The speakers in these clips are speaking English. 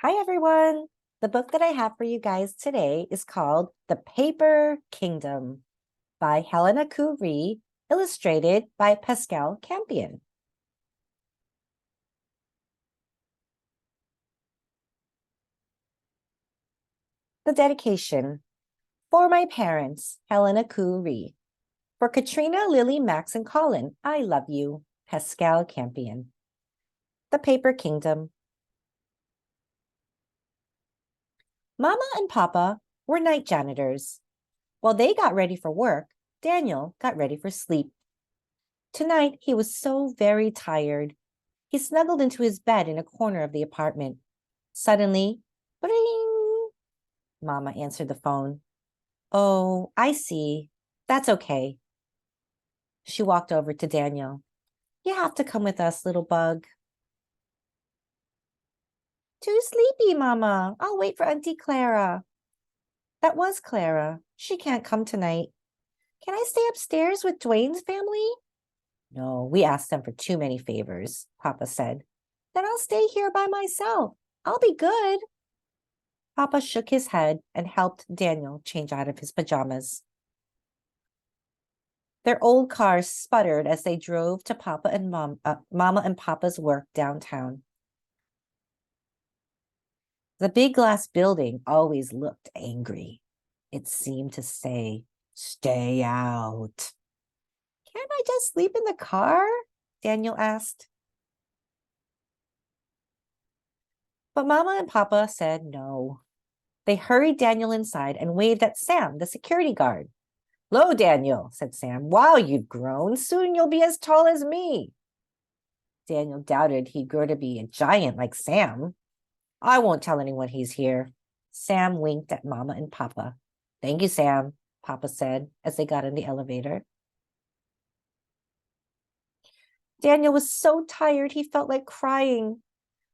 Hi, everyone. The book that I have for you guys today is called The Paper Kingdom by Helena Ku Rhee, illustrated by Pascal Campion. The dedication. For my parents, Helena Ku Rhee. For Katrina, Lily, Max, and Colin, I love you, Pascal Campion. The Paper Kingdom. Mama and Papa were night janitors. While they got ready for work, Daniel got ready for sleep. Tonight, he was so very tired. He snuggled into his bed in a corner of the apartment. Suddenly, bring! Mama answered the phone. Oh, I see. That's okay. She walked over to Daniel. You have to come with us, little bug. Too sleepy, Mama. I'll wait for Auntie Clara. That was Clara. She can't come tonight. Can I stay upstairs with Dwayne's family? No, we asked them for too many favors, Papa said. Then I'll stay here by myself. I'll be good. Papa shook his head and helped Daniel change out of his pajamas. Their old car sputtered as they drove to Mama and Papa's work downtown. The big glass building always looked angry. It seemed to say, "Stay out." Can't I just sleep in the car? Daniel asked. But Mama and Papa said no. They hurried Daniel inside and waved at Sam, the security guard. "Hello, Daniel," said Sam. "Wow, you've grown. Soon you'll be as tall as me." Daniel doubted he'd grow to be a giant like Sam. "I won't tell anyone he's here." Sam winked at Mama and Papa. "Thank you, Sam," Papa said as they got in the elevator. Daniel was so tired he felt like crying.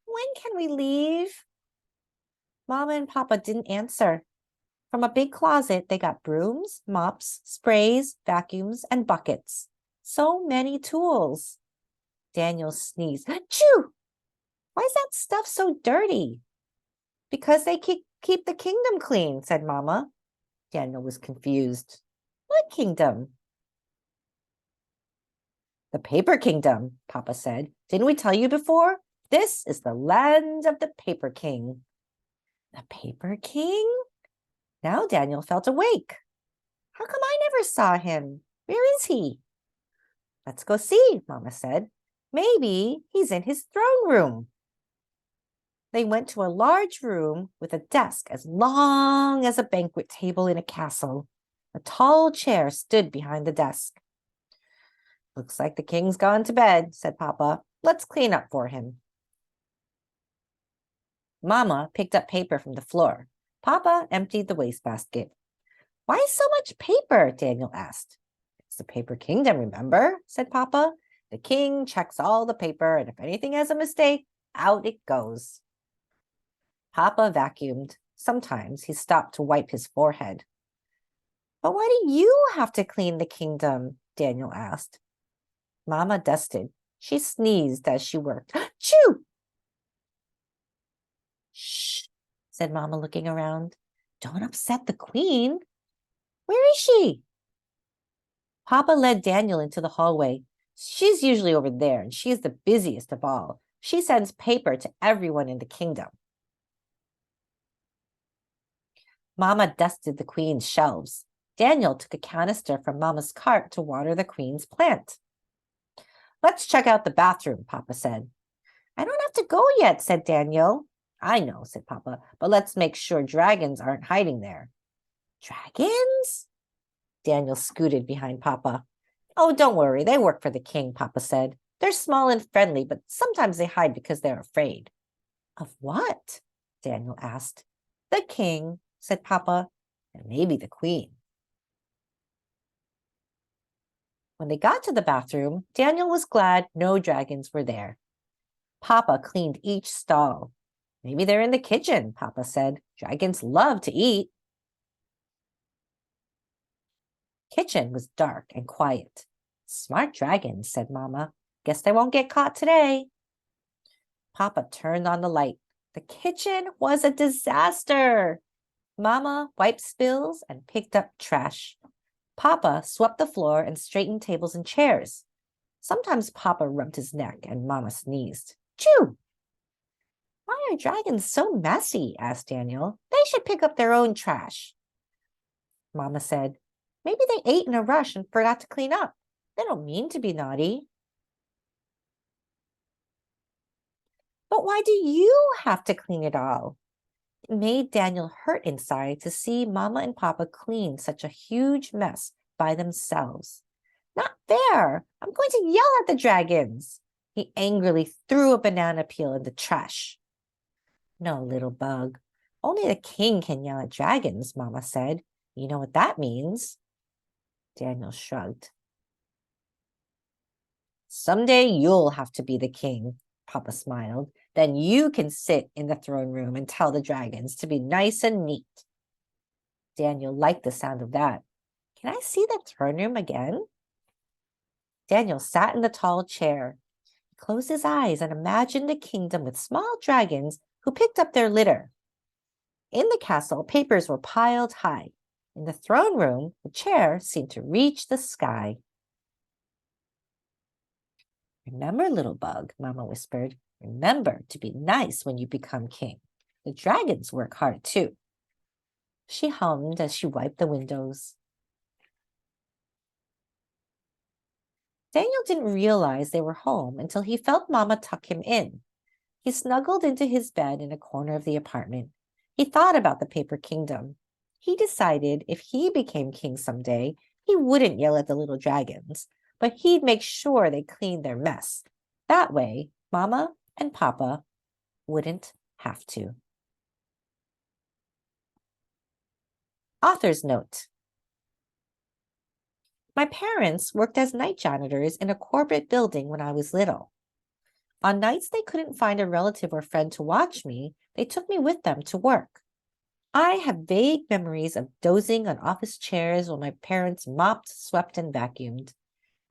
When can we leave? Mama and Papa didn't answer. From a big closet, they got brooms, mops, sprays, vacuums, and buckets. So many tools. Daniel sneezed. Achoo! Why is that stuff so dirty? Because they keep the kingdom clean, said Mama. Daniel was confused. What kingdom? The Paper Kingdom, Papa said. Didn't we tell you before? This is the land of the Paper King. The Paper King? Now Daniel felt awake. How come I never saw him? Where is he? Let's go see, Mama said. Maybe he's in his throne room. They went to a large room with a desk as long as a banquet table in a castle. A tall chair stood behind the desk. Looks like the king's gone to bed, said Papa. Let's clean up for him. Mama picked up paper from the floor. Papa emptied the wastebasket. Why so much paper? Daniel asked. It's the Paper Kingdom, remember? Said Papa. The king checks all the paper, and if anything has a mistake, out it goes. Papa vacuumed. Sometimes he stopped to wipe his forehead. But why do you have to clean the kingdom? Daniel asked. Mama dusted. She sneezed as she worked. Choo! Shh, said Mama, looking around. Don't upset the queen. Where is she? Papa led Daniel into the hallway. She's usually over there, and she's the busiest of all. She sends paper to everyone in the kingdom. Mama dusted the queen's shelves. Daniel took a canister from Mama's cart to water the queen's plant. Let's check out the bathroom, Papa said. I don't have to go yet, said Daniel. I know, said Papa, but let's make sure dragons aren't hiding there. Dragons? Daniel scooted behind Papa. Oh, don't worry, they work for the king, Papa said. They're small and friendly, but sometimes they hide because they're afraid. Of what? Daniel asked. The king, said Papa, and maybe the queen. When they got to the bathroom, Daniel was glad no dragons were there. Papa cleaned each stall. Maybe they're in the kitchen, Papa said. Dragons love to eat. Kitchen was dark and quiet. Smart dragons, said Mama. Guess they won't get caught today. Papa turned on the light. The kitchen was a disaster. Mama wiped spills and picked up trash. Papa swept the floor and straightened tables and chairs. Sometimes Papa rubbed his neck and Mama sneezed. Chew! Why are dragons so messy? Asked Daniel. They should pick up their own trash. Mama said, maybe they ate in a rush and forgot to clean up. They don't mean to be naughty. But why do you have to clean it all? It made Daniel hurt inside to see Mama and Papa clean such a huge mess by themselves. Not fair! I'm going to yell at the dragons. He angrily threw a banana peel in the trash. No, little bug. Only the king can yell at dragons, Mama said. You know what that means? Daniel shrugged. Someday you'll have to be the king, Papa smiled. Then you can sit in the throne room and tell the dragons to be nice and neat. Daniel liked the sound of that. Can I see the throne room again? Daniel sat in the tall chair. He closed his eyes and imagined a kingdom with small dragons who picked up their litter. In the castle, papers were piled high. In the throne room, the chair seemed to reach the sky. Remember, little bug, Mama whispered. Remember to be nice when you become king. The dragons work hard too. She hummed as she wiped the windows. Daniel didn't realize they were home until he felt Mama tuck him in. He snuggled into his bed in a corner of the apartment. He thought about the paper kingdom. He decided if he became king someday, he wouldn't yell at the little dragons, but he'd make sure they cleaned their mess. That way, Mama and Papa wouldn't have to. Author's note. My parents worked as night janitors in a corporate building when I was little. On nights they couldn't find a relative or friend to watch me, they took me with them to work. I have vague memories of dozing on office chairs while my parents mopped, swept, and vacuumed.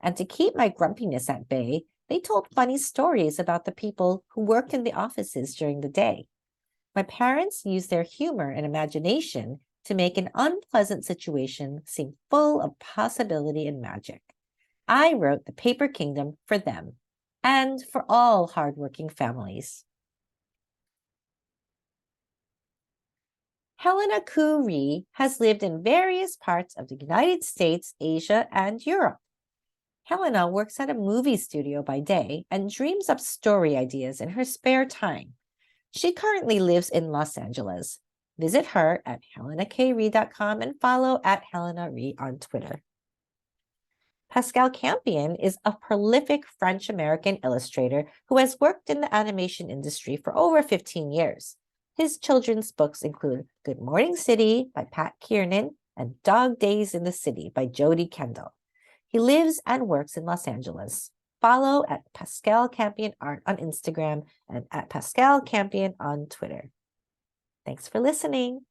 And to keep my grumpiness at bay, they told funny stories about the people who worked in the offices during the day. My parents used their humor and imagination to make an unpleasant situation seem full of possibility and magic. I wrote The Paper Kingdom for them and for all hardworking families. Helena Ku Rhee has lived in various parts of the United States, Asia, and Europe. Helena works at a movie studio by day and dreams up story ideas in her spare time. She currently lives in Los Angeles. Visit her at helenakRhee.com and follow at Helena Rhee on Twitter. Pascal Campion is a prolific French-American illustrator who has worked in the animation industry for over 15 years. His children's books include Good Morning City by Pat Kiernan and Dog Days in the City by Jody Kendall. He lives and works in Los Angeles. Follow at Pascal Campion Art on Instagram and at Pascal Campion on Twitter. Thanks for listening.